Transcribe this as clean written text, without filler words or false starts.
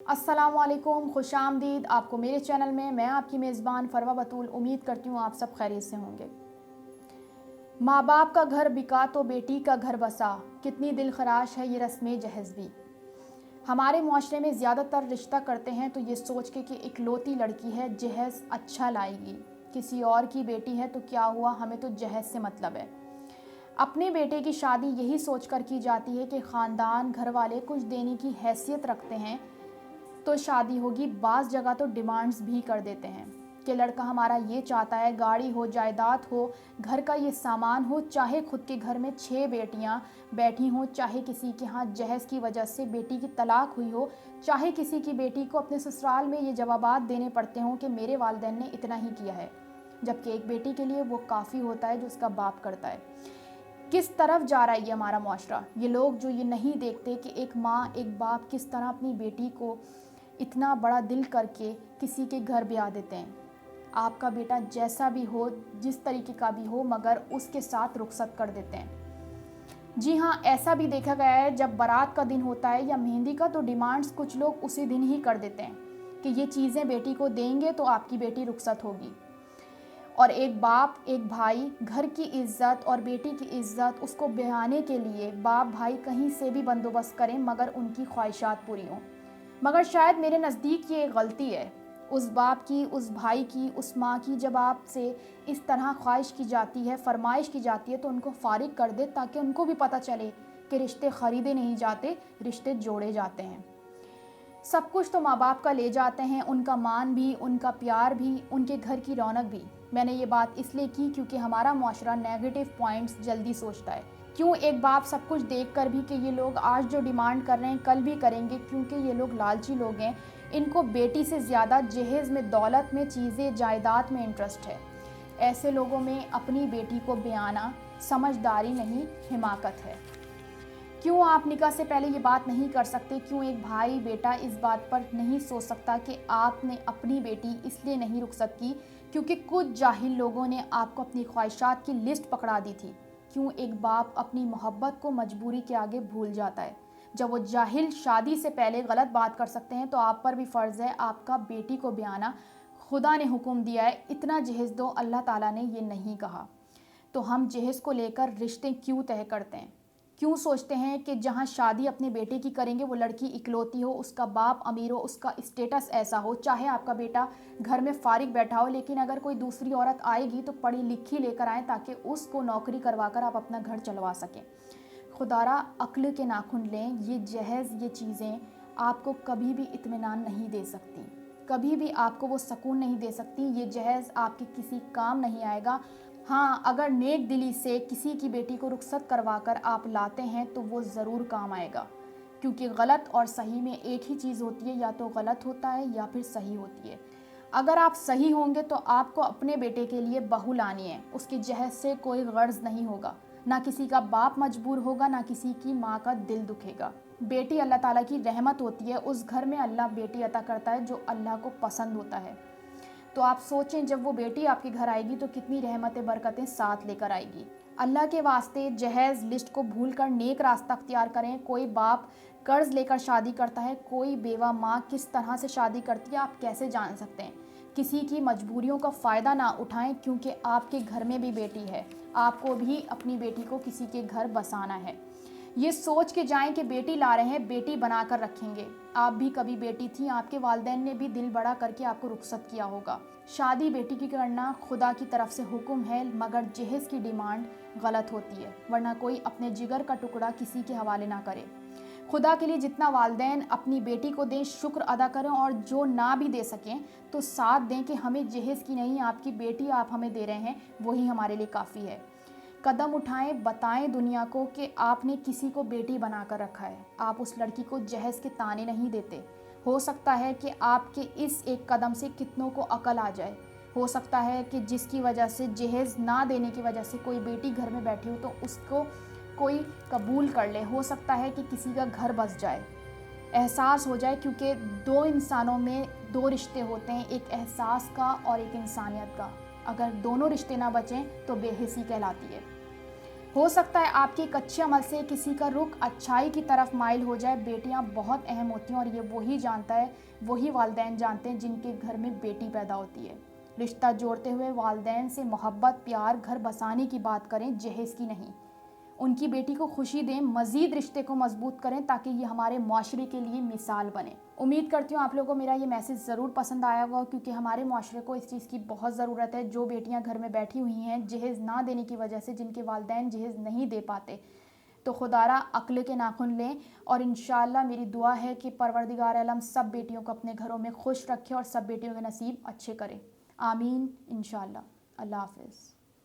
अस्सलाम वालेकुम, खुश आमदीद आपको मेरे चैनल में। मैं आपकी मेज़बान फ़रवा बतूल उम्मीद करती हूँ आप सब खैरियत से होंगे। माँ बाप का घर बिका तो बेटी का घर बसा, कितनी दिल खराश है ये रस्में जहेज़ भी। हमारे मुआशरे में ज़्यादातर रिश्ता करते हैं तो ये सोच के कि इकलौती लड़की है जहेज़ अच्छा लाएगी, किसी और की बेटी है तो क्या हुआ, हमें तो जहेज़ से मतलब है। अपने बेटे की शादी यही सोच कर की जाती है कि ख़ानदान घर वाले कुछ देने की हैसियत रखते हैं तो शादी होगी। बाज़ जगह तो डिमांड्स भी कर देते हैं कि लड़का हमारा ये चाहता है, गाड़ी हो, जायदाद हो, घर का ये सामान हो, चाहे खुद के घर में 6 बेटियां बैठी हों, चाहे किसी के यहाँ जहेज़ की वजह से बेटी की तलाक हुई हो, चाहे किसी की बेटी को अपने ससुराल में ये जवाबात देने पड़ते हों कि मेरे वालिदैन ने इतना ही किया है, जबकि एक बेटी के लिए वो काफ़ी होता है जो उसका बाप करता है। किस तरफ जा रहा है ये हमारा मुआशरा। ये लोग जो ये नहीं देखते कि एक माँ एक बाप किस तरह अपनी बेटी को इतना बड़ा दिल करके किसी के घर ब्याह देते हैं। आपका बेटा जैसा भी हो, जिस तरीके का भी हो, मगर उसके साथ रुखसत कर देते हैं। जी हाँ, ऐसा भी देखा गया है, जब बारात का दिन होता है या मेहंदी का तो डिमांड्स कुछ लोग उसी दिन ही कर देते हैं कि ये चीज़ें बेटी को देंगे तो आपकी बेटी रुखसत होगी। और एक बाप एक भाई घर की इज्जत और बेटी की इज्जत उसको बहाने के लिए बाप भाई कहीं से भी बंदोबस्त करें मगर उनकी ख्वाहिशात पूरी हों। मगर शायद मेरे नज़दीक ये गलती है उस बाप की, उस भाई की, उस माँ की। जब आपसे इस तरह ख्वाहिश की जाती है, फरमाइश की जाती है, तो उनको फारिग कर दे ताकि उनको भी पता चले कि रिश्ते ख़रीदे नहीं जाते, रिश्ते जोड़े जाते हैं। सब कुछ तो माँ बाप का ले जाते हैं, उनका मान भी, उनका प्यार भी, उनके घर की रौनक भी। मैंने ये बात इसलिए की क्योंकि हमारा मुआशरा नेगेटिव पॉइंट्स जल्दी सोचता है। क्यों एक बाप सब कुछ देख कर भी कि ये लोग आज जो डिमांड कर रहे हैं कल भी करेंगे, क्योंकि ये लोग लालची लोग हैं। इनको बेटी से ज़्यादा जहेज़ में, दौलत में, चीज़ें, जायदाद में इंटरेस्ट है। ऐसे लोगों में अपनी बेटी को ब्याना समझदारी नहीं, हिमाकत है। क्यों आप निकाह से पहले ये बात नहीं कर सकते? क्यों एक भाई बेटा इस बात पर नहीं सोच सकता कि आपने अपनी बेटी इसलिए नहीं रुखसत की क्योंकि कुछ जाहिल लोगों ने आपको अपनी ख्वाहिशात की लिस्ट पकड़ा दी थी? क्यों एक बाप अपनी मोहब्बत को मजबूरी के आगे भूल जाता है? जब वो जाहिल शादी से पहले गलत बात कर सकते हैं तो आप पर भी फ़र्ज़ है आपका बेटी को ब्याना। खुदा ने हुक्म दिया है इतना जहेज़ दो, अल्लाह ताला ने ये नहीं कहा। तो हम जहेज़ को लेकर रिश्ते क्यों तय करते हैं? क्यों सोचते हैं कि जहाँ शादी अपने बेटे की करेंगे वो लड़की इकलौती हो, उसका बाप अमीर हो, उसका स्टेटस ऐसा हो, चाहे आपका बेटा घर में फारिग बैठा हो, लेकिन अगर कोई दूसरी औरत आएगी तो पढ़ी लिखी लेकर आए ताकि उसको नौकरी करवा कर आप अपना घर चलवा सकें। खुदारा अक्ल के नाखुन लें। ये जहेज़, ये चीज़ें आपको कभी भी इत्मीनान नहीं दे सकती, कभी भी आपको वो सुकून नहीं दे सकती। ये जहेज़ आपके किसी काम नहीं आएगा। हाँ, अगर नेक दिली से किसी की बेटी को रुखसत करवा कर आप लाते हैं तो वो ज़रूर काम आएगा, क्योंकि गलत और सही में एक ही चीज़ होती है, या तो गलत होता है या फिर सही होती है। अगर आप सही होंगे तो आपको अपने बेटे के लिए बहू लानी है, उसकी जहेज़ से कोई गर्ज नहीं होगा, ना किसी का बाप मजबूर होगा, ना किसी की माँ का दिल दुखेगा। बेटी अल्लाह ताला की रहमत होती है, उस घर में अल्लाह बेटी अता करता है जो अल्लाह को पसंद होता है। तो आप सोचें जब वो बेटी आपके घर आएगी तो कितनी रहमतें बरकतें साथ लेकर आएगी। अल्लाह के वास्ते जहेज़ लिस्ट को भूल कर नेक रास्ता अख्तियार करें। कोई बाप कर्ज लेकर शादी करता है, कोई बेवा माँ किस तरह से शादी करती है, आप कैसे जान सकते हैं? किसी की मजबूरियों का फ़ायदा ना उठाएं, क्योंकि आपके घर में भी बेटी है, आपको भी अपनी बेटी को किसी के घर बसाना है। ये सोच के जाएं कि बेटी ला रहे हैं, बेटी बना कर रखेंगे। आप भी कभी बेटी थी, आपके वालिदैन ने भी दिल बड़ा करके आपको रुखसत किया होगा। शादी बेटी की करना खुदा की तरफ से हुक्म है, मगर जहेज़ की डिमांड गलत होती है, वरना कोई अपने जिगर का टुकड़ा किसी के हवाले ना करे। खुदा के लिए जितना वालिदैन अपनी बेटी को दें, शुक्र अदा करें, और जो ना भी दे सकें तो साथ दें कि हमें जहेज़ की नहीं, आपकी बेटी आप हमें दे रहे हैं, वही हमारे लिए काफ़ी है। कदम उठाएं, बताएं दुनिया को कि आपने किसी को बेटी बनाकर रखा है। आप उस लड़की को जहेज़ के ताने नहीं देते। हो सकता है कि आपके इस एक कदम से कितनों को अकल आ जाए। हो सकता है कि जिसकी वजह से, जहेज़ ना देने की वजह से कोई बेटी घर में बैठी हो तो उसको कोई कबूल कर ले। हो सकता है कि किसी का घर बस जाए, एहसास हो जाए, क्योंकि दो इंसानों में दो रिश्ते होते हैं, एक एहसास का और एक इंसानियत का। अगर दोनों रिश्ते ना बचें तो बेहिसी कहलाती है। हो सकता है आपके एक अच्छे अमल से किसी का रुख अच्छाई की तरफ माइल हो जाए। बेटियां बहुत अहम होती हैं और ये वही जानता है, वही वालिदैन जानते हैं जिनके घर में बेटी पैदा होती है। रिश्ता जोड़ते हुए वालिदैन से मोहब्बत, प्यार, घर बसाने की बात करें, जहेज़ की नहीं। उनकी बेटी को खुशी दें, मज़ीद रिश्ते को मजबूत करें ताकि ये हमारे माशरे के लिए मिसाल बने। उम्मीद करती हूँ आप लोगों को मेरा ये मैसेज ज़रूर पसंद आया होगा, क्योंकि हमारे माशरे को इस चीज़ की बहुत ज़रूरत है। जो बेटियाँ घर में बैठी हुई हैं जहेज़ ना देने की वजह से, जिनके वालिदैन जहेज़ नहीं दे पाते, तो खुदारा अक्ल के नाखुन लें। और इंशाअल्लाह मेरी दुआ है कि परवरदिगार आलम सब बेटियों को अपने घरों में खुश रखे और सब बेटियों के नसीब अच्छे करे। आमीन इंशाअल्लाह। अल्लाह हाफ़िज़।